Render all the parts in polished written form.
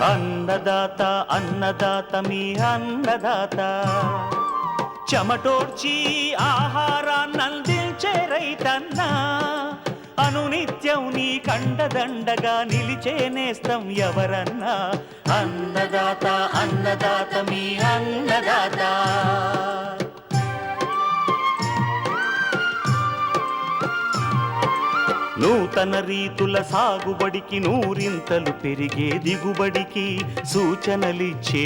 అన్నదాత అన్నదాత మీ అన్నదాత, చెమటోడ్చి ఆహారాన్నందించే రైతన్నా, అనునిత్యం నీ కండదండగా నిలిచే నేస్తం ఎవరన్నా. అన్నదాత అన్నదాత మీ అన్నదాత. నూతన రీతుల సాగుబడికి, నూరింతలు పెరిగే దిగుబడికి సూచనలిచ్చే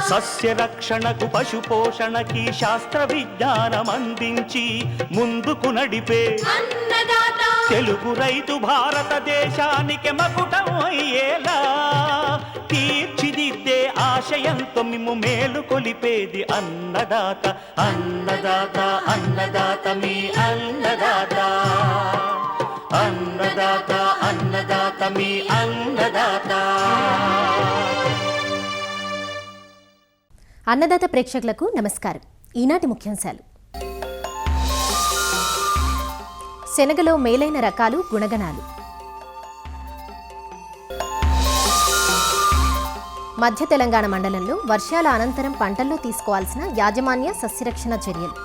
సస్య రక్షణకు, పశు పోషణకి శాస్త్ర విజ్ఞానం అందించి ముందుకు నడిపే తెలుగు రైతు భారతదేశానికి మకుటం అయ్యేలా తీర్చిదిద్దే ఆశయంతో మిమ్ము మేలు కొలిపేది అన్నదాత. అన్నదాత అన్నదాత మీ అన్నదాత. అన్నదాత అన్నదాత మీ అన్నదాత. అన్నదాత ప్రేక్షకులకు నమస్కారం. ఈనాటి ముఖ్యాంశాలు: శనగలో మేలైన రకాలు, గుణగణాలు. మధ్య తెలంగాణ మండలంలో వర్షాల అనంతరం పంటల్లో తీసుకోవాల్సిన యాజమాన్య సస్యరక్షణ చర్యలు.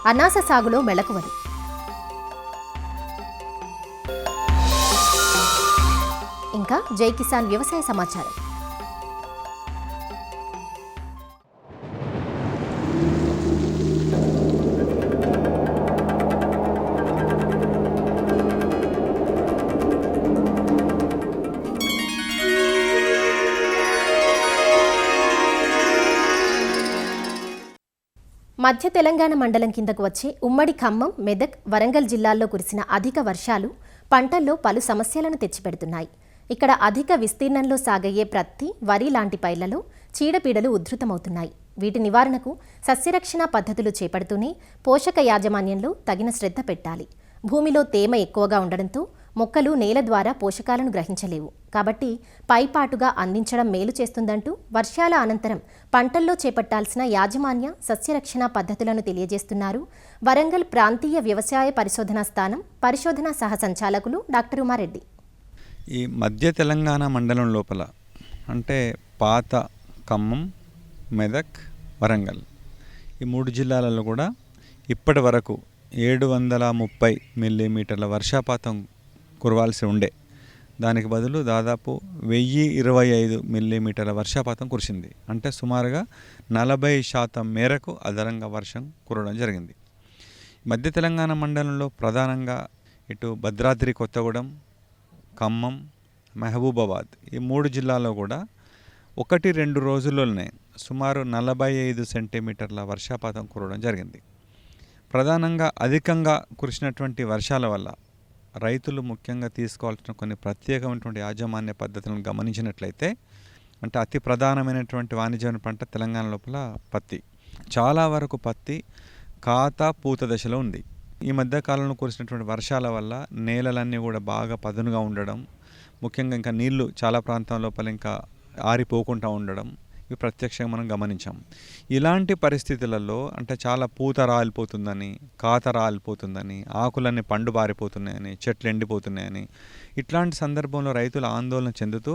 అనాస సాగులో మెళకువలు. ఇంకా జై కిసాన్ వ్యవసాయ సమాచారం. మధ్య తెలంగాణ మండలం కిందకు వచ్చే ఉమ్మడి ఖమ్మం, మెదక్, వరంగల్ జిల్లాల్లో కురిసిన అధిక వర్షాలు పంటల్లో పలు సమస్యలను తెచ్చిపెడుతున్నాయి. ఇక్కడ అధిక విస్తీర్ణంలో సాగయ్యే ప్రత్తి, వరి లాంటి పైర్లలో చీడపీడలు ఉధృతమవుతున్నాయి. వీటి నివారణకు సస్యరక్షణ పద్ధతులు చేపడుతూనే పోషక యాజమాన్యంలో తగిన శ్రద్ధ పెట్టాలి. భూమిలో తేమ ఎక్కువగా ఉండడంతో మొక్కలు నేల ద్వారా పోషకాలను గ్రహించలేవు. కాబట్టి పైపాటుగా అందించడం మేలు చేస్తుందంటూ వర్షాల అనంతరం పంటల్లో చేపట్టాల్సిన యాజమాన్య సస్యరక్షణ పద్ధతులను తెలియజేస్తున్నారు వరంగల్ ప్రాంతీయ వ్యవసాయ పరిశోధనా స్థానం పరిశోధనా సహ సంచాలకులు డాక్టర్ ఉమారెడ్డి. ఈ మధ్య తెలంగాణ మండలం లోపల అంటే పాత ఖమ్మం, మెదక్, వరంగల్ ఈ 3 జిల్లాలలో కూడా ఇప్పటి వరకు 730 మిల్లీమీటర్ల వర్షపాతం కురవాల్సి ఉండే. దానికి బదులు దాదాపు 1025 మిల్లీమీటర్ల వర్షపాతం కురిసింది. అంటే సుమారుగా 40% మేరకు అదనంగా వర్షం కురవడం జరిగింది. మధ్య తెలంగాణ మండలంలో ప్రధానంగా ఇటు భద్రాద్రి కొత్తగూడెం, ఖమ్మం, మహబూబాబాద్ ఈ 3 జిల్లాల్లో కూడా 1-2 రోజుల్లోనే సుమారు 45 సెంటీమీటర్ల వర్షపాతం కురవడం జరిగింది. ప్రధానంగా అధికంగా కురిసినటువంటి వర్షాల వల్ల రైతులు ముఖ్యంగా తీసుకోవాల్సిన కొన్ని ప్రత్యేకమైనటువంటి యాజమాన్య పద్ధతులను గమనించినట్లయితే, అంటే అతి ప్రధానమైనటువంటి వాణిజ్య పంట తెలంగాణ లోపల పత్తి. చాలా వరకు పత్తి కాత పూత దశలో ఉంది. ఈ మధ్యకాలంలో కురిసినటువంటి వర్షాల వల్ల నేలలన్నీ కూడా బాగా పదునుగా ఉండడం, ముఖ్యంగా ఇంకా నీళ్లు చాలా ప్రాంతం లోపల ఇంకా ఆరిపోకుండా ఉండడం ఇవి ప్రత్యక్షంగా మనం గమనించాం. ఇలాంటి పరిస్థితులలో అంటే చాలా పూత రాలిపోతుందని, కాత రాలిపోతుందని, ఆకులన్నీ పండు బారిపోతున్నాయని, చెట్లు ఎండిపోతున్నాయని ఇట్లాంటి సందర్భంలో రైతులు ఆందోళన చెందుతూ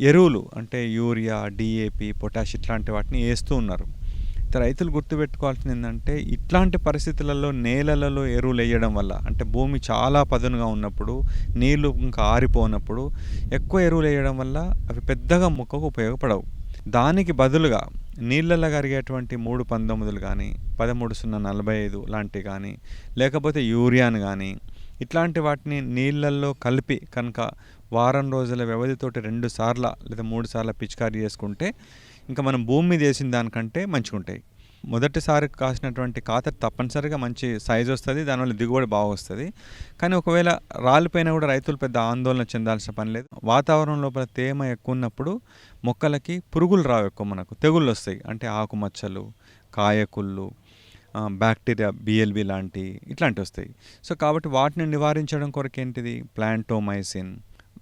ఎరువులు అంటే యూరియా, డిఏపి, పొటాష్ ఇట్లాంటి వాటిని వేస్తూ ఉన్నారు. రైతులు గుర్తుపెట్టుకోవాల్సింది ఏంటంటే ఇట్లాంటి పరిస్థితులలో నేలలలో ఎరువులు వేయడం వల్ల అంటే భూమి చాలా పదునుగా ఉన్నప్పుడు, నీళ్లు ఇంకా ఆరిపోనప్పుడు ఎక్కువ ఎరువులు వేయడం వల్ల అవి పెద్దగా మొక్కకు ఉపయోగపడవు. దానికి బదులుగా నీళ్ళల్లో కరిగేటువంటి 319 కానీ 13-0-45 లాంటివి కానీ లేకపోతే యూరియాను కానీ ఇట్లాంటి వాటిని నీళ్ళల్లో కలిపి కనుక వారం రోజుల వ్యవధితోటి 2 సార్లు లేదా 3 సార్లు పిచికారీ చేసుకుంటే ఇంకా మనం భూమి మీద వేసిన దానికంటే మంచిగా ఉంటాయి. మొదటిసారి కాసినటువంటి కాత తప్పనిసరిగా మంచి సైజు వస్తుంది, దానివల్ల దిగుబడి బాగా వస్తుంది. కానీ ఒకవేళ రాలిపోయినా కూడా రైతులు పెద్ద ఆందోళన చెందాల్సిన పని లేదు. వాతావరణం లోపల తేమ ఎక్కువ ఉన్నప్పుడు మొక్కలకి పురుగులు రావు, ఎక్కువ మనకు తెగుళ్ళు వస్తాయి. అంటే ఆకుమచ్చలు, కాయకుళ్ళు, బ్యాక్టీరియా, బిఎల్బి లాంటివి ఇట్లాంటివి వస్తాయి. సో కాబట్టి వాటిని నివారించడం కొరకు ఏంటిది ప్లాంటోమైసిన్,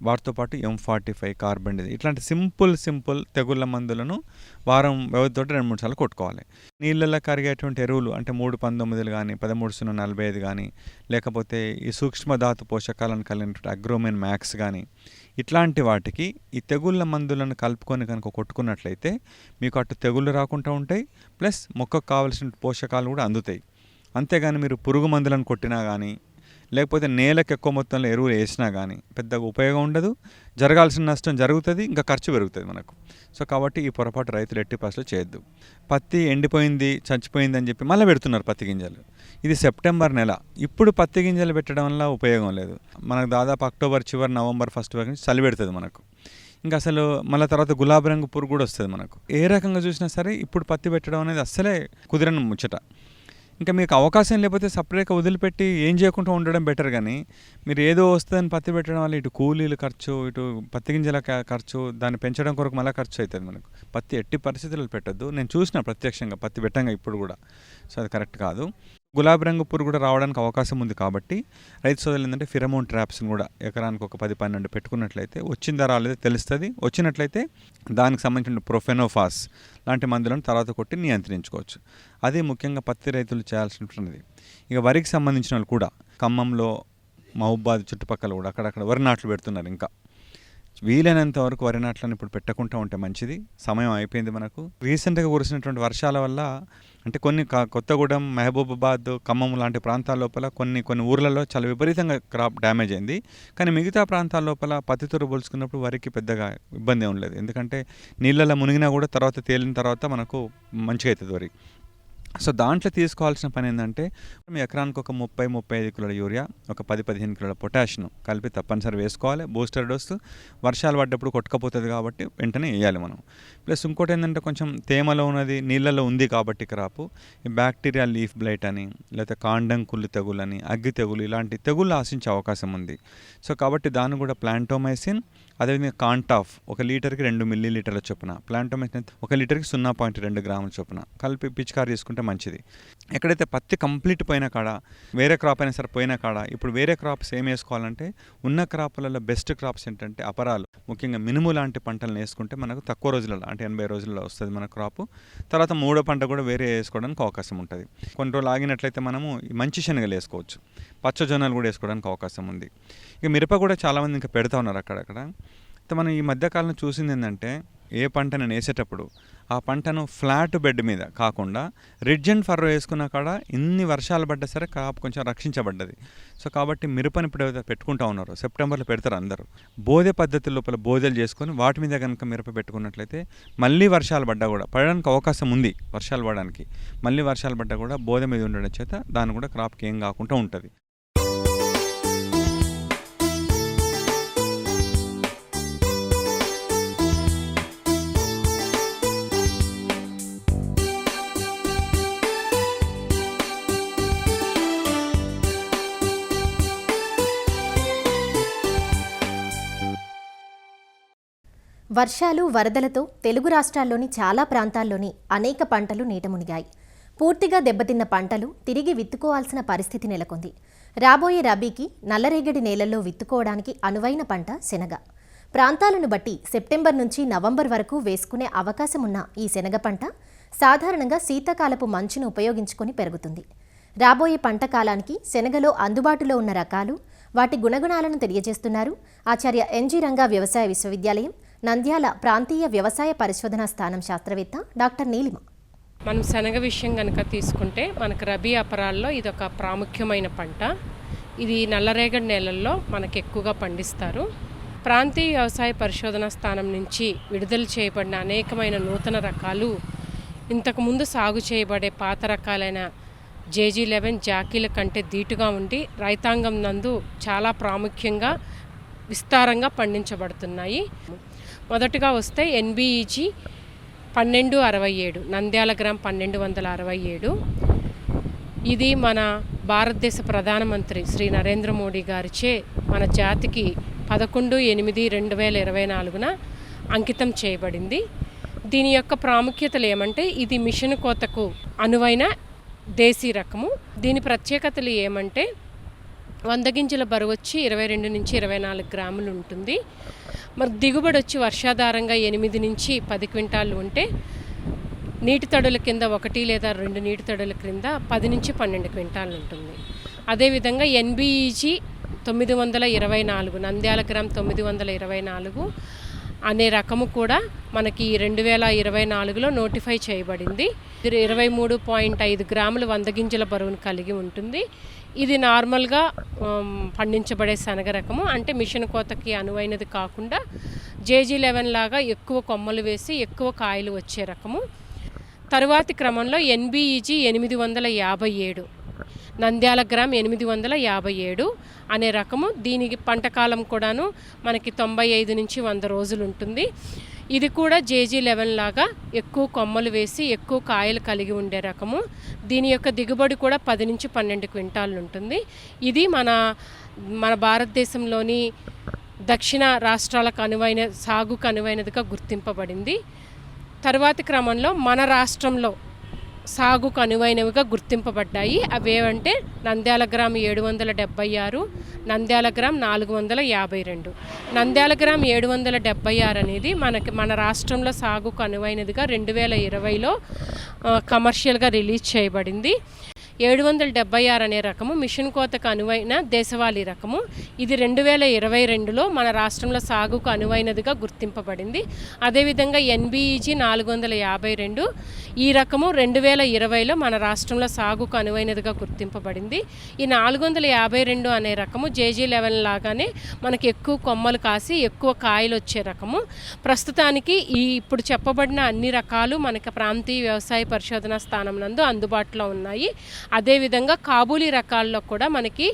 వాటితో పాటు M45 కార్బన్ ఇట్లాంటి సింపుల్ తెగుళ్ళ మందులను వారం వ్యవధితో 2-3 సార్లు కొట్టుకోవాలి. నీళ్ళల్లో కరిగేటువంటి ఎరువులు అంటే 319 కానీ 13-045 కానీ లేకపోతే ఈ సూక్ష్మధాతు పోషకాలను కలిగినటువంటి అగ్రోమెన్ మ్యాక్స్ కానీ ఇట్లాంటి వాటికి ఈ తెగుళ్ళ మందులను కలుపుకొని కనుక కొట్టుకున్నట్లయితే మీకు అటు తెగుళ్ళు రాకుండా ఉంటాయి, ప్లస్ మొక్కకు కావాల్సిన పోషకాలు కూడా అందుతాయి. అంతేగాని మీరు పురుగు మందులను కొట్టినా కానీ లేకపోతే నేలకు ఎక్కువ మొత్తంలో ఎరువులు వేసినా కానీ పెద్దగా ఉపయోగం ఉండదు, జరగాల్సిన నష్టం జరుగుతుంది, ఇంకా ఖర్చు పెరుగుతుంది మనకు. సో కాబట్టి ఈ పొరపాటు రైతులు ఎట్టి పరిస్థితుల్లో చేయొద్దు. పత్తి ఎండిపోయింది చచ్చిపోయింది అని చెప్పి మళ్ళీ పెడుతున్నారు పత్తి గింజలు. ఇది సెప్టెంబర్ నెల, ఇప్పుడు పత్తి గింజలు పెట్టడం వల్ల ఉపయోగం లేదు. మనకు దాదాపు అక్టోబర్ చివరి నవంబర్ ఫస్ట్ వరకు చలి పెడుతుంది మనకు. ఇంకా అసలు మళ్ళీ తర్వాత గులాబీ రంగు పురుగు కూడా వస్తుంది మనకు. ఏ రకంగా చూసినా సరే ఇప్పుడు పత్తి పెట్టడం అనేది అస్సలే కుదిరని ముచ్చట. ఇంకా మీకు అవకాశం లేకపోతే సపరేట్గా వదిలిపెట్టి ఏం చేయకుండా ఉండడం బెటర్. కానీ మీరు ఏదో వస్తుందని పత్తి పెట్టడం వల్ల ఇటు కూలీలు ఖర్చు, ఇటు పత్తి గింజల ఖర్చు, దాన్ని పెంచడం కొరకు మళ్ళీ ఖర్చు అవుతుంది మనకు. పత్తి ఎట్టి పరిస్థితుల్లో పెట్టద్దు. నేను చూసిన ప్రత్యక్షంగా పత్తి పెట్టంగా ఇప్పుడు కూడా. సో అది కరెక్ట్ కాదు. గులాబీ రంగు పురుగు కూడా రావడానికి అవకాశం ఉంది కాబట్టి రైతు సోదరులు ఏంటంటే ఫిరమోన్ ట్రాప్స్ని కూడా ఎకరానికి ఒక 10-12 పెట్టుకున్నట్లయితే వచ్చిందా రాలేదో తెలుస్తుంది. వచ్చినట్లయితే దానికి సంబంధించిన ప్రొఫెనోఫాస్ లాంటి మందులను తర్వాత కొట్టి నియంత్రించుకోవచ్చు. అది ముఖ్యంగా పత్తి రైతులు చేయాల్సినటువంటిది. ఇక వరికి సంబంధించిన వాళ్ళు కూడా ఖమ్మంలో, మహబూబాద్ చుట్టుపక్కల కూడా అక్కడక్కడ వరి నాట్లు పెడుతున్నారు. ఇంకా వీలైనంత వరకు వరి నాట్లను ఇప్పుడు పెట్టకుండా ఉంటే మంచిది. సమయం అయిపోయింది మనకు. రీసెంట్గా కురిసినటువంటి వర్షాల వల్ల అంటే కొన్ని కొత్తగూడెం, మహబూబాబాద్, ఖమ్మం లాంటి ప్రాంతాల లోపల కొన్ని ఊర్లలో చాలా విపరీతంగా క్రాప్ డ్యామేజ్ అయింది. కానీ మిగతా ప్రాంతాల లోపల పత్తితో పోల్చుకున్నప్పుడు వరికి పెద్దగా ఇబ్బంది ఏం లేదు. ఎందుకంటే నీళ్ళలో మునిగినా కూడా తర్వాత తేలిన తర్వాత మనకు మంచిగా అవుతుంది వరి. సో దాంట్లో తీసుకోవాల్సిన పని ఏంటంటే మీ ఎకరానికి ఒక 30-35 కిలోల యూరియా, ఒక 10-15 కిలోల పొటాషియం కలిపి తప్పనిసరి వేసుకోవాలి. బూస్టర్ డోసు వర్షాలు పడ్డప్పుడు కొట్టుకపోతుంది కాబట్టి వెంటనే వేయాలి మనం. ప్లస్ ఇంకోటి ఏంటంటే కొంచెం తేమలో ఉన్నది, నీళ్ళలో ఉంది కాబట్టి క్రాపు ఈ బ్యాక్టీరియా లీఫ్ బ్లైట్ అని, లేకపోతే కాండం కుళ్ళు తెగులు అని, అగ్గి తెగులు ఇలాంటి తెగుళ్ళు ఆశించే అవకాశం ఉంది. సో కాబట్టి దాన్ని కూడా ప్లాంటోమైసిన్, అదేవిధంగా కాంటాఫ్ 1 లీటర్కి 2 మిల్లీలీటర్ల చొప్పున, ప్లాంటోమైసిన్ 1 లీటర్కి 0.2 గ్రాముల చొప్పున కలిపి పిచికారి చేసుకుంటే మంచిది. ఎక్కడైతే పత్తి కంప్లీట్ పోయిన కాడ, వేరే క్రాప్ అయినా సరే పోయిన కాడ ఇప్పుడు వేరే క్రాప్స్ ఏం వేసుకోవాలంటే ఉన్న క్రాప్లలో బెస్ట్ క్రాప్స్ ఏంటంటే అపరాలు, ముఖ్యంగా మినుము లాంటి పంటలను వేసుకుంటే మనకు తక్కువ రోజులలో అంటే 80 రోజుల్లో వస్తుంది మన క్రాపు. తర్వాత మూడో పంట కూడా వేరే వేసుకోవడానికి అవకాశం ఉంటుంది. కొన్ని రోజులు ఆగినట్లయితే మనము మంచి శనగలు వేసుకోవచ్చు, పచ్చజొన్నలు కూడా వేసుకోవడానికి అవకాశం ఉంది. ఇక మిరప కూడా చాలామంది ఇంకా పెడతా ఉన్నారు అక్కడక్కడ. మనం ఈ మధ్యకాలంలో చూసింది ఏంటంటే ఏ పంటను వేసేటప్పుడు ఆ పంటను ఫ్లాట్ బెడ్ మీద కాకుండా రిడ్జ్ అండ్ ఫర్రో వేసుకున్న కాడ ఇన్ని వర్షాలు పడ్డా సరే క్రాప్ కొంచెం రక్షించబడ్డది. సో కాబట్టి మిరపని ఇప్పుడు పెట్టుకుంటా ఉన్నారు, సెప్టెంబర్లో పెడతారు అందరూ. బోధె పద్ధతి లోపల బోధెలు చేసుకొని వాటి మీద కనుక మిరప పెట్టుకున్నట్లయితే మళ్ళీ వర్షాలు పడ్డా కూడా పడడానికి అవకాశం ఉంది. వర్షాలు పడడానికి మళ్ళీ వర్షాలు పడ్డా కూడా బోధె మీద ఉండడం చేత దాని కూడా క్రాప్కి ఏం కాకుండా ఉంటుంది. వర్షాలు, వరదలతో తెలుగు రాష్ట్రాల్లోని చాలా ప్రాంతాల్లోని అనేక పంటలు నీట మునిగాయి. పూర్తిగా దెబ్బతిన్న పంటలు తిరిగి విత్తుకోవాల్సిన పరిస్థితి నెలకొంది. రాబోయే రబీకి నల్లరేగడి నేలల్లో విత్తుకోవడానికి అనువైన పంట శనగ. ప్రాంతాలను బట్టి సెప్టెంబర్ నుంచి నవంబర్ వరకు వేసుకునే అవకాశం ఉన్న ఈ శనగ పంట సాధారణంగా శీతాకాలపు మంచును ఉపయోగించుకొని పెరుగుతుంది. రాబోయే పంట కాలానికి శనగలో అందుబాటులో ఉన్న రకాలు, వాటి గుణగుణాలను తెలియజేస్తున్నారు ఆచార్య ఎన్జీ రంగా వ్యవసాయ విశ్వవిద్యాలయం, నంద్యాల ప్రాంతీయ వ్యవసాయ పరిశోధనా స్థానం శాస్త్రవేత్త డాక్టర్ నీలిమ. మనం శనగ విషయం కనుక తీసుకుంటే మనకు రబీ అపరాల్లో ఇదొక ప్రాముఖ్యమైన పంట. ఇది నల్లరేగడి నేలల్లో మనకు ఎక్కువగా పండిస్తారు. ప్రాంతీయ వ్యవసాయ పరిశోధనా స్థానం నుంచి విడుదల చేయబడిన అనేకమైన నూతన రకాలు ఇంతకుముందు సాగు చేయబడే పాత రకాలైన JG11 జాకీల కంటే ధీటుగా ఉండి రైతాంగం నందు చాలా ప్రాముఖ్యంగా విస్తారంగా పండించబడుతున్నాయి. మొదటగా వస్తే NBEG 1267 నంద్యాల గ్రామ్ 1267. ఇది మన భారతదేశ ప్రధానమంత్రి శ్రీ నరేంద్ర మోడీ గారిచే మన జాతికి 11/8/2024 అంకితం చేయబడింది. దీని యొక్క ప్రాముఖ్యతలు ఏమంటే ఇది మిషన్ కోతకు అనువైన దేశీ రకము. దీని ప్రత్యేకతలు ఏమంటే 100 గింజల బరువు వచ్చి 22 నుంచి 24 గ్రాములు ఉంటుంది. మరి దిగుబడి వచ్చి వర్షాధారంగా 8 నుంచి 10 క్వింటాలు ఉంటే నీటి తడుల కింద 1 లేదా 2 నీటి తడుల క్రింద 10 నుంచి 12 క్వింటాలు ఉంటుంది. అదేవిధంగా NBEG 924 నంద్యాల గ్రామ్ 924 అనే రకము కూడా మనకి 2024లో నోటిఫై చేయబడింది. ఇది 23.5 గ్రాములు 100 గింజల బరువును కలిగి ఉంటుంది. ఇది నార్మల్గా పండించబడే శనగ రకము, అంటే మిషన్ కోతకి అనువైనది కాకుండా JG11 లాగా ఎక్కువ కొమ్మలు వేసి ఎక్కువ కాయలు వచ్చే రకము. తరువాతి క్రమంలో NBEG 857 నంద్యాల గ్రామ్ 857 అనే రకము. దీనికి పంటకాలం కూడాను మనకి 95 నుంచి 100 రోజులు ఉంటుంది. ఇది కూడా JG11 లాగా ఎక్కువ కొమ్మలు వేసి ఎక్కువ కాయలు కలిగి ఉండే రకము. దీని యొక్క దిగుబడి కూడా 10 నుంచి 12 క్వింటాలు ఉంటుంది. ఇది మన భారతదేశంలోని దక్షిణ రాష్ట్రాలకు అనువైన సాగుకు అనువైనదిగా గుర్తింపబడింది. తరువాతి క్రమంలో మన రాష్ట్రంలో సాగుకు అనువైనవిగా గుర్తింపబడ్డాయి. అవేవంటే Nandyal gram 776, Nandyal gram 452. Nandyal gram 776 అనేది మన రాష్ట్రంలో సాగుకు అనువైనదిగా 2020లో కమర్షియల్గా రిలీజ్ చేయబడింది. 776 అనే రకము మిషన్ కోతకు అనువైన దేశవాళీ రకము. ఇది 2022లో మన రాష్ట్రంలో సాగుకు అనువైనదిగా గుర్తింపబడింది. అదేవిధంగా NBEG 452 ఈ రకము 2020లో మన రాష్ట్రంలో సాగుకు అనువైనదిగా గుర్తింపబడింది. ఈ 452 అనే రకము JG11 లాగానే మనకి ఎక్కువ కొమ్మలు కాసి ఎక్కువ కాయలు వచ్చే రకము. ప్రస్తుతానికి ఇప్పుడు చెప్పబడిన అన్ని రకాలు మనకి ప్రాంతీయ వ్యవసాయ పరిశోధనా స్థానం నందు అందుబాటులో ఉన్నాయి. అదేవిధంగా కాబూలీ రకాల్లో కూడా మనకి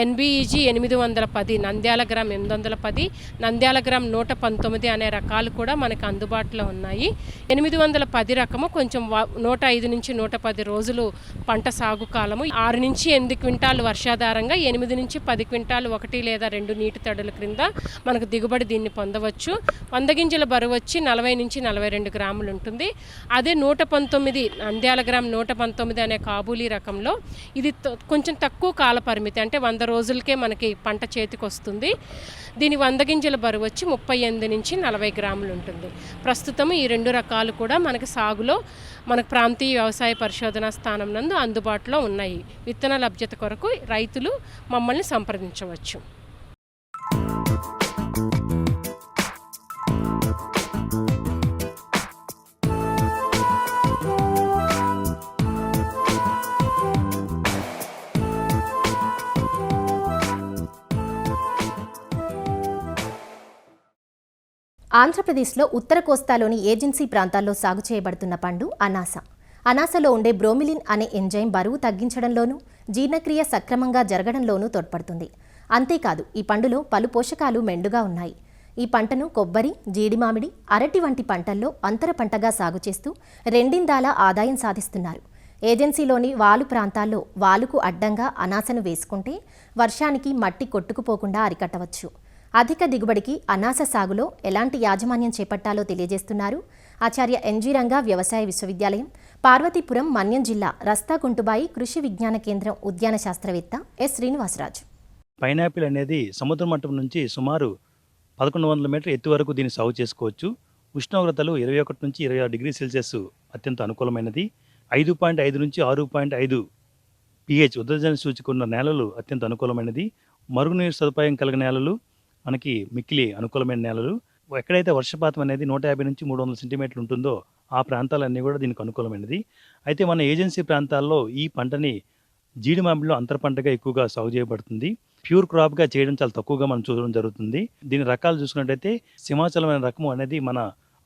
NBEG 810, Nandyal gram 810, Nandyal gram 119 అనే రకాలు కూడా మనకు అందుబాటులో ఉన్నాయి. 810 రకము కొంచెం 105 నుంచి 110 రోజులు పంట సాగు కాలము, 6 నుంచి 8 క్వింటాలు వర్షాధారంగా, 8 నుంచి 10 క్వింటాలు 1 లేదా 2 నీటి తడుల క్రింద మనకు దిగుబడి దీన్ని పొందవచ్చు. 100 గింజల బరువు వచ్చి 40 నుంచి 42 గ్రాములు ఉంటుంది. అదే 119 నంద్యాల గ్రామ్ 119 అనే కాబూలీ రకంలో ఇది కొంచెం తక్కువ కాల పరిమితి, అంటే 100 రోజులకే మనకి పంట చేతికి వస్తుంది. దీని 100 గింజల బరువు వచ్చి 38 నుంచి 40 గ్రాములు ఉంటుంది. ప్రస్తుతం ఈ 2 రకాలు కూడా మనకి సాగులో మనకు ప్రాంతీయ వ్యవసాయ పరిశోధనా స్థానం నందు అందుబాటులో ఉన్నాయి. విత్తన లభ్యత కొరకు రైతులు మమ్మల్ని సంప్రదించవచ్చు. ఆంధ్రప్రదేశ్లో ఉత్తర కోస్తాలోని ఏజెన్సీ ప్రాంతాల్లో సాగు చేయబడుతున్న పండు అనాస. అనాసలో ఉండే బ్రోమిలిన్ అనే ఎంజైమ్ బరువు తగ్గించడంలోనూ జీర్ణక్రియ సక్రమంగా జరగడంలోనూ తోడ్పడుతుంది. అంతేకాదు ఈ పండులో పలు పోషకాలు మెండుగా ఉన్నాయి. ఈ పంటను కొబ్బరి, జీడి మామిడి, అరటి వంటి పంటల్లో అంతర పంటగా సాగు చేస్తూ రెండిందాల ఆదాయం సాధిస్తున్నారు. ఏజెన్సీలోని వాలు ప్రాంతాల్లో వాలుకు అడ్డంగా అనాసను వేసుకుంటే వర్షానికి మట్టి కొట్టుకుపోకుండా అరికట్టవచ్చు. అధిక దిగుబడికి అనాస సాగులో ఎలాంటి యాజమాన్యం చేపట్టాలో తెలియజేస్తున్నారు ఆచార్య NG రంగా వ్యవసాయ విశ్వవిద్యాలయం, పార్వతీపురం, మన్యం జిల్లా రస్తాకుంటుబాయి కృషి విజ్ఞాన కేంద్రం ఉద్యాన శాస్త్రవేత్త S. శ్రీనివాసరాజు. పైనాపిల్ అనేది సముద్ర మట్టం నుంచి సుమారు 1100 మీటర్ల ఎత్తు వరకు దీన్ని సాగు చేసుకోవచ్చు. ఉష్ణోగ్రతలు 21 నుంచి 26 డిగ్రీ సెల్సియస్ అత్యంత అనుకూలమైనది. 5.5 నుంచి 6.5 pH ఉదజన సూచిక ఉన్న నేలలు అత్యంత అనుకూలమైనది. మరుగునీరు సదుపాయం కలిగిన నేలలు మనకి మిక్కిలి అనుకూలమైన నేలలు. ఎక్కడైతే వర్షపాతం అనేది 150 నుంచి 300 సెంటీమీటర్లు ఉంటుందో ఆ ప్రాంతాలన్నీ కూడా దీనికి అనుకూలమైనది. అయితే మన ఏజెన్సీ ప్రాంతాల్లో ఈ పంటని జీడి మామిడిలో అంతర పంటగా ఎక్కువగా సాగు చేయబడుతుంది. ప్యూర్ క్రాప్గా చేయడం చాలా తక్కువగా మనం చూడడం జరుగుతుంది. దీని రకాలు చూసుకున్నట్టయితే సింహాచలమైన రకము అనేది మన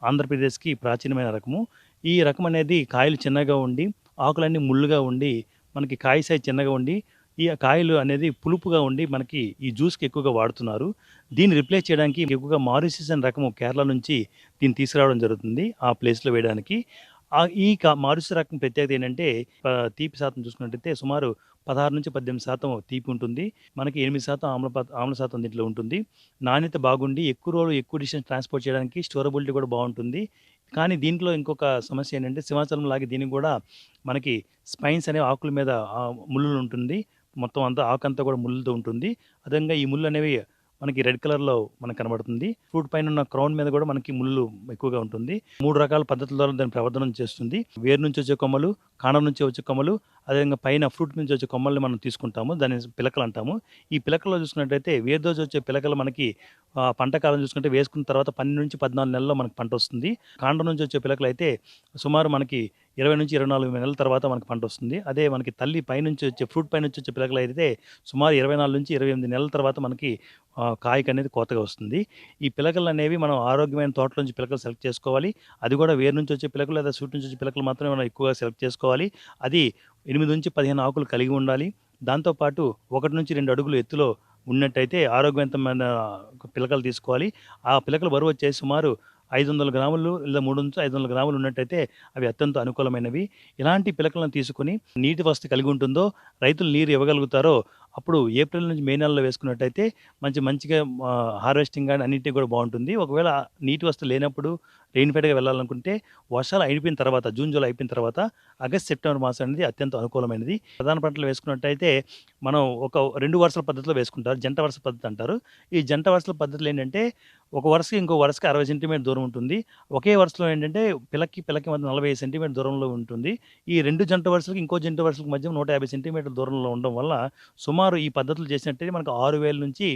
ఆంధ్రప్రదేశ్కి ప్రాచీనమైన రకము. ఈ రకం అనేది కాయలు చిన్నగా ఉండి ఆకులన్నీ ముళ్ళుగా ఉండి మనకి కాయ సైజ్ చిన్నగా ఉండి ఈ కాయలు అనేది పులుపుగా ఉండి మనకి ఈ జ్యూస్కి ఎక్కువగా వాడుతున్నారు. దీన్ని రిప్లేస్ చేయడానికి ఎక్కువగా మారిషస్ అనే రకము కేరళ నుంచి దీన్ని తీసుకురావడం జరుగుతుంది ఆ ప్లేస్లో వేయడానికి. ఈ మారిషస్ రకం ప్రత్యేకత ఏంటంటే తీపి శాతం చూసుకున్నట్టయితే సుమారు 16 నుంచి 18% తీపి ఉంటుంది. మనకి 8% ఆమ్ల శాతం దీంట్లో ఉంటుంది. నాణ్యత బాగుండి ఎక్కువ రోజులు ఎక్కువ డిస్టెన్స్ ట్రాన్స్పోర్ట్ చేయడానికి స్టోరబిలిటీ కూడా బాగుంటుంది. కానీ దీంట్లో ఇంకొక సమస్య ఏంటంటే సింహాచలం లాగే దీనికి కూడా మనకి స్పైన్స్ అనే ఆకుల మీద ముళ్ళు ఉంటుంది. మొత్తం అంతా ఆకంతా కూడా ముళ్ళతో ఉంటుంది. అదేవిధంగా ఈ ముళ్ళు అనేవి మనకి రెడ్ కలర్లో మనకు కనబడుతుంది. ఫ్రూట్ పైన ఉన్న క్రౌన్ మీద కూడా మనకి ముళ్ళు ఎక్కువగా ఉంటుంది. 3 రకాల పద్ధతుల ద్వారా దాన్ని ప్రవర్ధనం చేస్తుంది. వేరు నుంచి వచ్చే కొమ్మలు, కాండం నుంచి వచ్చే కొమ్మలు, అదేవిధంగా పైన ఫ్రూట్ నుంచి వచ్చే కొమ్మల్ని మనం తీసుకుంటాము. దాన్ని పిలకలు అంటాము. ఈ పిలకల్లో చూసుకున్నట్టయితే వేరుతో వచ్చే పిలకలు మనకి పంట కాలం చూసుకుంటే వేసుకున్న తర్వాత 12 నుంచి 14 నెలల్లో మనకి పంట వస్తుంది. కాండం నుంచి వచ్చే పిలకలు అయితే సుమారు మనకి 20 నుంచి 24 నెలల తర్వాత మనకి పంట వస్తుంది. అదే మనకి తల్లి పైనుంచి వచ్చే ఫ్రూట్ పైనుంచి వచ్చే పిలకలు అయితే సుమారు 24 నుంచి 28 నెలల తర్వాత మనకి కాయకు అనేది కోతగా వస్తుంది. ఈ పిలకలు అనేవి మనం ఆరోగ్యమైన తోటల నుంచి పిలకలు సెలెక్ట్ చేసుకోవాలి. అది కూడా వేరు నుంచి వచ్చే పిలకలు లేదా షూట్ నుంచి వచ్చే పిలకలు మాత్రమే మనం ఎక్కువగా సెలెక్ట్ చేసుకోవాలి. అది 8 నుంచి 15 ఆకులు కలిగి ఉండాలి. దాంతోపాటు 1 నుంచి 2 అడుగులు ఎత్తులో ఉన్నట్టయితే ఆరోగ్యవంతమైన పిలకలు తీసుకోవాలి. ఆ పిలకల బరువు వచ్చేసి సుమారు 500 గ్రాములు లేదా 3 నుంచి 500 గ్రాములు ఉన్నట్టయితే అవి అత్యంత అనుకూలమైనవి. ఇలాంటి పిలకలను తీసుకుని నీటి వసతి కలిగి ఉంటుందో రైతులు నీరు ఇవ్వగలుగుతారో అప్పుడు ఏప్రిల్ నుంచి మే నెలలో వేసుకున్నట్టయితే మంచిగా హార్వెస్టింగ్ కానీ అన్నింటినీ కూడా బాగుంటుంది. ఒకవేళ నీటి వసతి లేనప్పుడు రెయిన్ఫెడ్గా వెళ్ళాలనుకుంటే వర్షాలు అయిపోయిన తర్వాత జూన్ జూలై అయిపోయిన తర్వాత ఆగస్ట్ సెప్టెంబర్ మాసం అనేది అత్యంత అనుకూలమైనది. ప్రధాన పంటలు వేసుకున్నట్టయితే మనం ఒక 2 వరుసల పద్ధతిలో వేసుకుంటారు. జంట వరుస పద్ధతి అంటారు. ఈ జంట వరుసల పద్ధతులు ఏంటంటే ఒక వరుసకి ఇంకో వరుసకి 60 సెంటీమీటర్ దూరం ఉంటుంది. ఒకే వరుసలో ఏంటంటే పిలకి మధ్య 45 సెంటీమీటర్ దూరంలో ఉంటుంది. ఈ 2 జంట వరుసలకి ఇంకో జంట వరుసలకు మధ్య 150 సెంటీమీటర్ దూరంలో ఉండడం వల్ల సుమారు ఈ పద్ధతులు చేసినట్టయితే మనకు 6,000 నుంచి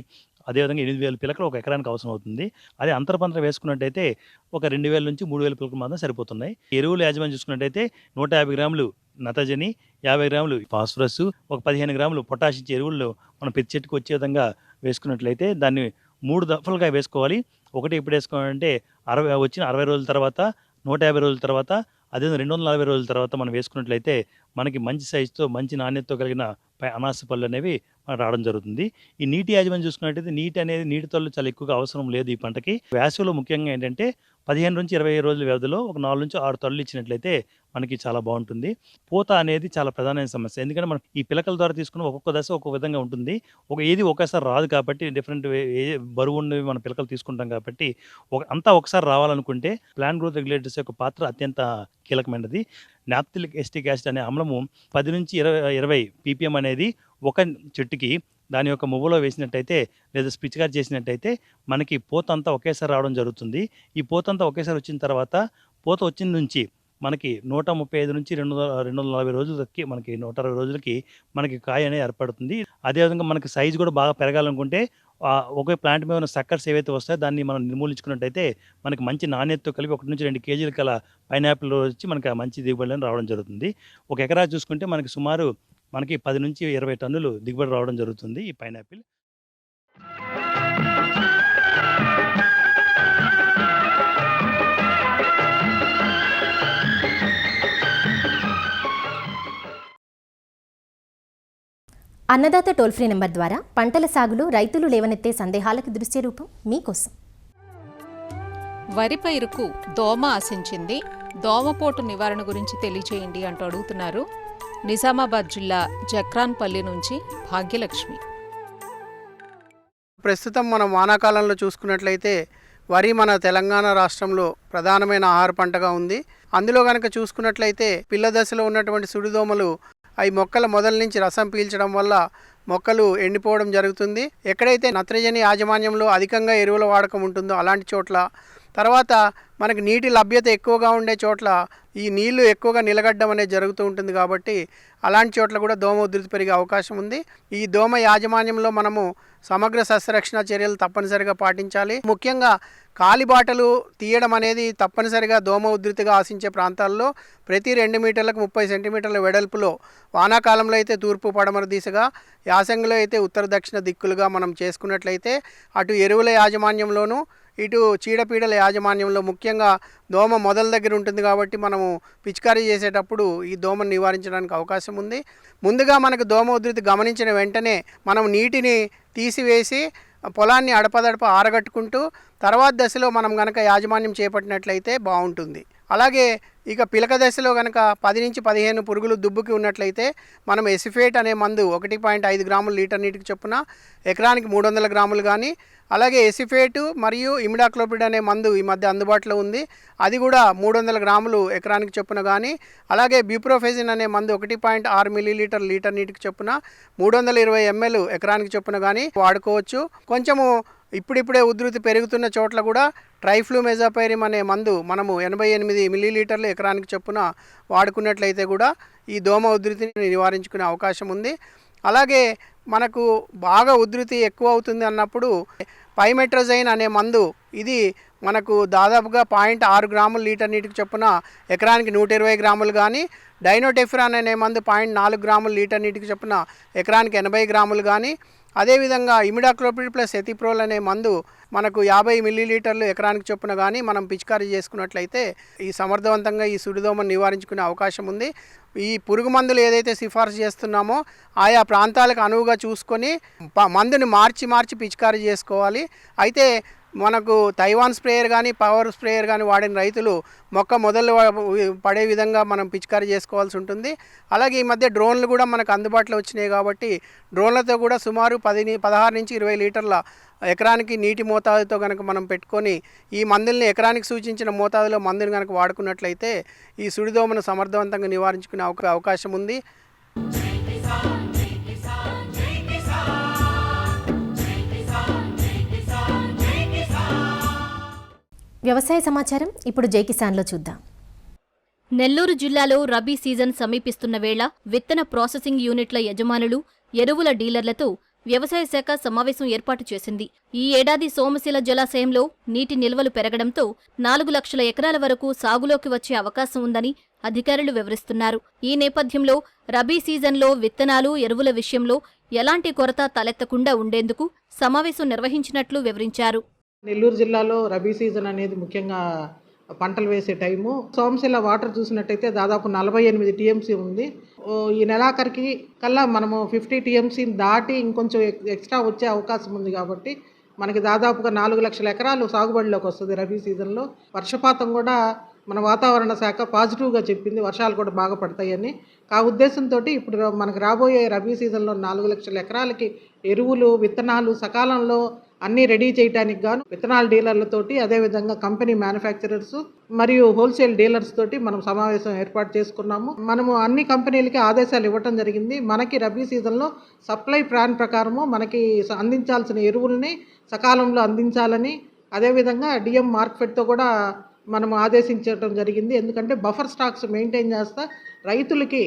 అదేవిధంగా 8,000 పిలకలు ఒక ఎకరానికి అవసరం అవుతుంది. అదే అంతర పంట వేసుకున్నట్టయితే ఒక 2,000 నుంచి 3,000 పిలకలు మాత్రం సరిపోతున్నాయి. ఎరువులు యాజమాన్యం చూసుకున్నట్టయితే 150 గ్రాములు నత్రజని, 50 గ్రాములు ఫాస్ఫరస్, ఒక 15 గ్రాములు పొటాష్ ఇచ్చే ఎరువులు మనం ప్రతి చెట్టుకు వచ్చే విధంగా వేసుకున్నట్లయితే దాన్ని 3 దఫలుగా వేసుకోవాలి. ఒకటి ఎప్పుడు వేసుకోవాలంటే 60 రోజుల తర్వాత, 150 రోజుల తర్వాత, అదేవిధంగా 240 రోజుల తర్వాత మనం వేసుకున్నట్లయితే మనకి మంచి సైజుతో మంచి నాణ్యతతో కలిగిన అనాస పళ్ళు అనేవి మనకు రావడం జరుగుతుంది. ఈ నీటి యాజమాన్యం చూసుకున్నట్టయితే నీటి తొలలు చాలా ఎక్కువగా అవసరం లేదు ఈ పంటకి. వేసవిలో ముఖ్యంగా ఏంటంటే 15 నుంచి 20 రోజుల వ్యవధిలో ఒక 4 నుంచి 6 తొలలు ఇచ్చినట్లయితే మనకి చాలా బాగుంటుంది. పూత అనేది చాలా ప్రధానమైన సమస్య. ఎందుకంటే మనం ఈ పిలకల ద్వారా తీసుకున్న ఒక్కొక్క దశ ఒక్కొక్క విధంగా ఉంటుంది. ఏది ఒకేసారి రాదు కాబట్టి డిఫరెంట్ బరువు ఉన్నవి మన పిలకలు తీసుకుంటాం కాబట్టి అంతా ఒకసారి రావాలనుకుంటే ప్లాంట్ గ్రోత్ రెగ్యులేటర్స్ యొక్క పాత్ర అత్యంత కీలకమైనది. నాప్థలిక్ ఎస్టిక్ యాసిడ్ అనే ఆమ్లము 10 నుంచి 20 ppm అనేది ఒక చెట్టుకి దాని యొక్క మువ్వలో వేసినట్టయితే లేదా పిచికారి చేసినట్టయితే మనకి పూత అంతా ఒకేసారి రావడం జరుగుతుంది. ఈ పూత అంతా ఒకేసారి వచ్చిన తర్వాత పూత వచ్చిన నుంచి మనకి 135 నుంచి 240 రోజులకి మనకి 160 రోజులకి మనకి కాయ అనేది ఏర్పడుతుంది. అదేవిధంగా మనకి సైజు కూడా బాగా పెరగాలనుకుంటే ఒకే ప్లాంట్ మీద ఉన్న సక్కర్స్ ఏవైతే వస్తాయో దాన్ని మనం నిర్మూలించుకున్నట్టయితే మనకి మంచి నాణ్యతతో కలిపి 1 నుంచి 2 కేజీల కల పైనాపిల్ వచ్చి మనకి మంచి దిగుబడి రావడం జరుగుతుంది. ఒక ఎకరా చూసుకుంటే మనకి సుమారు మనకి 10 నుంచి 20 టన్నులు దిగుబడి రావడం జరుగుతుంది ఈ పైనాపిల్. అన్నదాత టోల్ ఫ్రీ నెంబర్ ద్వారా పంటల సాగులో రైతులు లేవనెత్తే సందేహాలకు దృశ్య రూపం మీకోసం. వరి పైరుకు దోమ ఆశించింది, దోమపోటు నివారణ గురించి తెలియచేయండి అంటూ అడుగుతున్నారు నిజామాబాద్ జిల్లా జక్రాన్పల్లి నుంచి భాగ్యలక్ష్మి. ప్రస్తుతం మనం వానాకాలంలో చూసుకున్నట్లయితే వరి మన తెలంగాణ రాష్ట్రంలో ప్రధానమైన ఆహార పంటగా ఉంది. అందులో కనుక చూసుకున్నట్లయితే పిల్ల దశలో ఉన్నటువంటి సుడిదోమలు అవి మొక్కల మొదల నుంచి రసం పీల్చడం వల్ల మొక్కలు ఎండిపోవడం జరుగుతుంది. ఎక్కడైతే నత్రజని యాజమాన్యంలో అధికంగా ఎరువుల వాడకం ఉంటుందో అలాంటి చోట్ల, తర్వాత మనకి నీటి లభ్యత ఎక్కువగా ఉండే చోట్ల ఈ నీళ్లు ఎక్కువగా నిలగడ్డం అనేది జరుగుతూ ఉంటుంది. కాబట్టి అలాంటి చోట్ల కూడా దోమ ఉధృతి పెరిగే అవకాశం ఉంది. ఈ దోమ యాజమాన్యంలో మనము సమగ్ర సస్యరక్షణ చర్యలు తప్పనిసరిగా పాటించాలి. ముఖ్యంగా కాలిబాటలు తీయడం అనేది తప్పనిసరిగా దోమ ఉధృతిగా ఆశించే ప్రాంతాల్లో ప్రతి 2 మీటర్లకు 30 సెంటీమీటర్ల వెడల్పులో, వానాకాలంలో అయితే తూర్పు పడమర దిశగా, యాసంగిలో అయితే ఉత్తర దక్షిణ దిక్కులుగా మనం చేసుకున్నట్లయితే అటు ఎరువుల యాజమాన్యంలోనూ ఇటు చీడపీడల యాజమాన్యంలో ముఖ్యంగా దోమ మొదల దగ్గర ఉంటుంది కాబట్టి మనము పిచికారీ చేసేటప్పుడు ఈ దోమను నివారించడానికి అవకాశం ఉంది. ముందుగా మనకు దోమ ఉధృతి గమనించిన వెంటనే మనం నీటిని తీసివేసి పొలాన్ని అడపదడప ఆరగట్టుకుంటూ తర్వాత దశలో మనం కనుక యాజమాన్యం చేపట్టినట్లయితే బాగుంటుంది. అలాగే ఇక పిలక దశలో కనుక 10 నుంచి 15 పురుగులు దుబ్బుకి ఉన్నట్లయితే మనం ఎసిఫేట్ అనే మందు 1.5 గ్రాములు లీటర్ నీటికి చొప్పున ఎకరానికి 300 గ్రాములు కానీ, అలాగే ఎసిఫేటు మరియు ఇమిడాక్లోపిడ్ అనే మందు ఈ మధ్య అందుబాటులో ఉంది, అది కూడా 300 గ్రాములు ఎకరానికి చొప్పున కానీ, అలాగే బ్యూప్రోఫెజిన్ అనే మందు 1.6 మిల్లీలీటర్ లీటర్ నీటికి చొప్పున 320 ml ఎకరానికి చొప్పున కానీ వాడుకోవచ్చు. కొంచెము ఇప్పుడిప్పుడే ఉధృతి పెరుగుతున్న చోట్ల కూడా ట్రైఫ్లూమెజాపైరిమ్ అనే మందు మనము 88 మిల్లీలీటర్లు ఎకరానికి చొప్పున వాడుకున్నట్లయితే కూడా ఈ దోమ ఉధృతిని నివారించుకునే అవకాశం ఉంది. అలాగే మనకు బాగా ఉధృతి ఎక్కువ అవుతుంది అన్నప్పుడు పైమెట్రోజైన్ అనే మందు, ఇది మనకు దాదాపుగా 0.6 గ్రాములు లీటర్ నీటికి చొప్పున ఎకరానికి 120 గ్రాములు కానీ, డైనోటెఫిరాన్ అనే మందు 0.4 గ్రాములు లీటర్ నీటికి చొప్పున ఎకరానికి 80 గ్రాములు కానీ, అదేవిధంగా ఇమిడాక్లోపిడ్ ప్లస్ ఎథిప్రోల్ అనే మందు మనకు 50 మిల్లీలీటర్లు ఎకరానికి చొప్పున కానీ మనం పిచికారీ చేసుకున్నట్లయితే ఈ సమర్థవంతంగా ఈ సుడిదోమను నివారించుకునే అవకాశం ఉంది. ఈ పురుగు మందులు ఏదైతే సిఫార్సు చేస్తున్నామో ఆయా ప్రాంతాలకు అనువుగా చూసుకొని మందుని మార్చి పిచికారీ చేసుకోవాలి. అయితే మనకు తైవాన్ స్ప్రేయర్ కానీ పవర్ స్ప్రేయర్ కానీ వాడిన రైతులు మొక్క మొదలు పడే విధంగా మనం పిచికారీ చేసుకోవాల్సి ఉంటుంది. అలాగే ఈ మధ్య డ్రోన్లు కూడా మనకు అందుబాటులో వచ్చినాయి కాబట్టి డ్రోన్లతో కూడా సుమారు 16 నుంచి 20 లీటర్ల ఎకరానికి నీటి మోతాదుతో కనుక మనం పెట్టుకొని ఈ మందుల్ని ఎకరానికి సూచించిన మోతాదులో మందుని కనుక వాడుకున్నట్లయితే ఈ సుడిదోమను సమర్థవంతంగా నివారించుకునే అవకాశం ఉంది. వ్యవసాయ సమాచారం ఇప్పుడు జై కిసాన్లో చూద్దాం. నెల్లూరు జిల్లాలో రబీ సీజన్ సమీపిస్తున్న వేళ విత్తన ప్రాసెసింగ్ యూనిట్ల యజమానులు, ఎరువుల డీలర్లతో వ్యవసాయ శాఖ సమావేశం ఏర్పాటు చేసింది. ఈ ఏడాది సోమశిల జలాశయంలో నీటి నిల్వలు పెరగడంతో 4 లక్షల ఎకరాల వరకు సాగులోకి వచ్చే అవకాశం ఉందని అధికారులు వివరిస్తున్నారు. ఈ నేపథ్యంలో రబీ సీజన్లో విత్తనాలు, ఎరువుల విషయంలో ఎలాంటి కొరత తలెత్తకుండా ఉండేందుకు సమావేశం నిర్వహించినట్లు వివరించారు. నెల్లూరు జిల్లాలో రబీ సీజన్ అనేది ముఖ్యంగా పంటలు వేసే టైము. సోమశిల వాటర్ చూసినట్టయితే దాదాపు 48 టీఎంసీ ఉంది. ఈ నెలాఖరికి కల్లా మనము 50 టీఎంసీని దాటి ఇంకొంచెం ఎక్స్ట్రా వచ్చే అవకాశం ఉంది కాబట్టి మనకి దాదాపుగా 4 లక్షల ఎకరాలు సాగుబడిలోకి వస్తుంది రబీ సీజన్లో. వర్షపాతం కూడా మన వాతావరణ శాఖ పాజిటివ్గా చెప్పింది, వర్షాలు కూడా బాగా పడతాయని. ఆ ఉద్దేశంతో ఇప్పుడు మనకు రాబోయే రబీ సీజన్లో 4 లక్షల ఎకరాలకి ఎరువులు, విత్తనాలు సకాలంలో అన్నీ రెడీ చేయడానికి గాను విత్తనాల డీలర్లతోటి, అదేవిధంగా కంపెనీ మ్యానుఫ్యాక్చరర్స్ మరియు హోల్సేల్ డీలర్స్ తోటి మనం సమావేశం ఏర్పాటు చేసుకున్నాము. మనము అన్ని కంపెనీలకి ఆదేశాలు ఇవ్వటం జరిగింది. మనకి రబీ సీజన్లో సప్లై ప్లాన్ ప్రకారము మనకి అందించాల్సిన ఎరువుల్ని సకాలంలో అందించాలని, అదేవిధంగా డిఎం మార్కెట్తో కూడా మనం ఆదేశించడం జరిగింది. ఎందుకంటే బఫర్ స్టాక్స్ మెయింటైన్ చేస్తా రైతులకి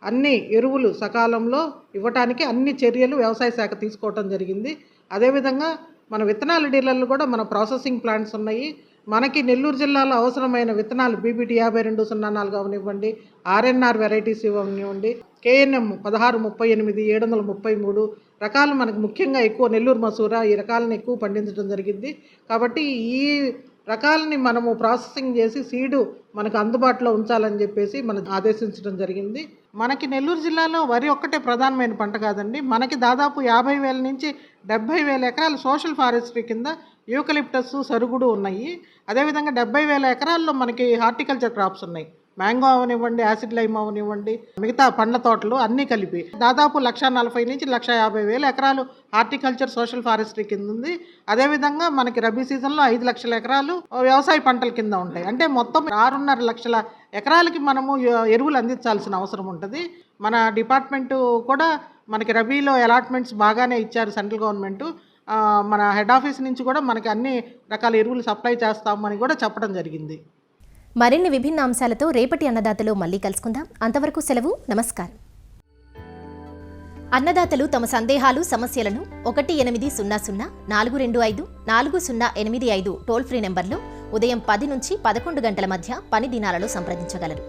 అన్ని ఎరువులు సకాలంలో ఇవ్వటానికి అన్ని చర్యలు వ్యవసాయ శాఖ తీసుకోవటం జరిగింది. అదేవిధంగా మన విత్తనాల డీలర్లు కూడా మన ప్రాసెసింగ్ ప్లాంట్స్ ఉన్నాయి. మనకి నెల్లూరు జిల్లాలో అవసరమైన విత్తనాలు బీబీటీ 5204 అవనివ్వండి, ఆర్ఎన్ఆర్ వెరైటీస్ ఇవ్వనివ్వండి, కేఎన్ఎం 1638, 733 రకాలు మనకు ముఖ్యంగా ఎక్కువ నెల్లూరు మసూరా ఈ రకాలను ఎక్కువ పండించడం జరిగింది. కాబట్టి ఈ రకాలని మనము ప్రాసెసింగ్ చేసి సీడు మనకు అందుబాటులో ఉంచాలని చెప్పేసి మనం ఆదేశించడం జరిగింది. మనకి నెల్లూరు జిల్లాలో వరి ఒక్కటే ప్రధానమైన పంట కాదండి. మనకి దాదాపు 50,000 నుంచి 70,000 ఎకరాలు సోషల్ ఫారెస్ట్రీ కింద యూకలిప్టస్, సరుగుడు ఉన్నాయి. అదేవిధంగా 70,000 ఎకరాల్లో మనకి హార్టికల్చర్ క్రాప్స్ ఉన్నాయి. మ్యాంగో అవనివ్వండి, యాసిడ్ లైమ్ అవనివ్వండి, మిగతా పండ్ల తోటలు అన్నీ కలిపి దాదాపు 140,000 నుంచి 150,000 ఎకరాలు హార్టికల్చర్, సోషల్ ఫారెస్ట్రీ కింద ఉంది. అదేవిధంగా మనకి రబీ సీజన్లో 5 లక్షల ఎకరాలు వ్యవసాయ పంటల కింద ఉంటాయి. అంటే మొత్తం 6.5 లక్షల ఎకరాలకి మనము ఎరువులు అందించాల్సిన అవసరం ఉంటుంది. మన డిపార్ట్మెంటు కూడా మనకి రబీలో అలాట్మెంట్స్ బాగానే ఇచ్చారు సెంట్రల్ గవర్నమెంటు. మన హెడ్ ఆఫీస్ నుంచి కూడా మనకి అన్ని రకాల ఎరువులు సప్లై చేస్తామని కూడా చెప్పడం జరిగింది. మరిన్ని విభిన్న అంశాలతో రేపటి అన్నదాతలో మళ్ళీ కలుసుకుందాం. అంతవరకు సెలవు, నమస్కారం. అన్నదాతలు తమ సందేహాలు, సమస్యలను 1800-425-4085 టోల్ ఫ్రీ నెంబర్లో ఉదయం 10 నుంచి 11 గంటల మధ్య పని దినాలలో సంప్రదించగలరు.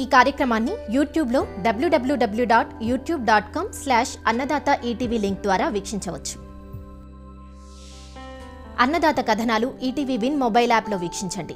ఈ కార్యక్రమాన్ని యూట్యూబ్లో www.youtube.com/అన్నదాత ఈటీవీ లింక్ ద్వారా వీక్షించవచ్చు. అన్నదాత కథనాలు ఈటీవీ విన్ మొబైల్ యాప్లో వీక్షించండి.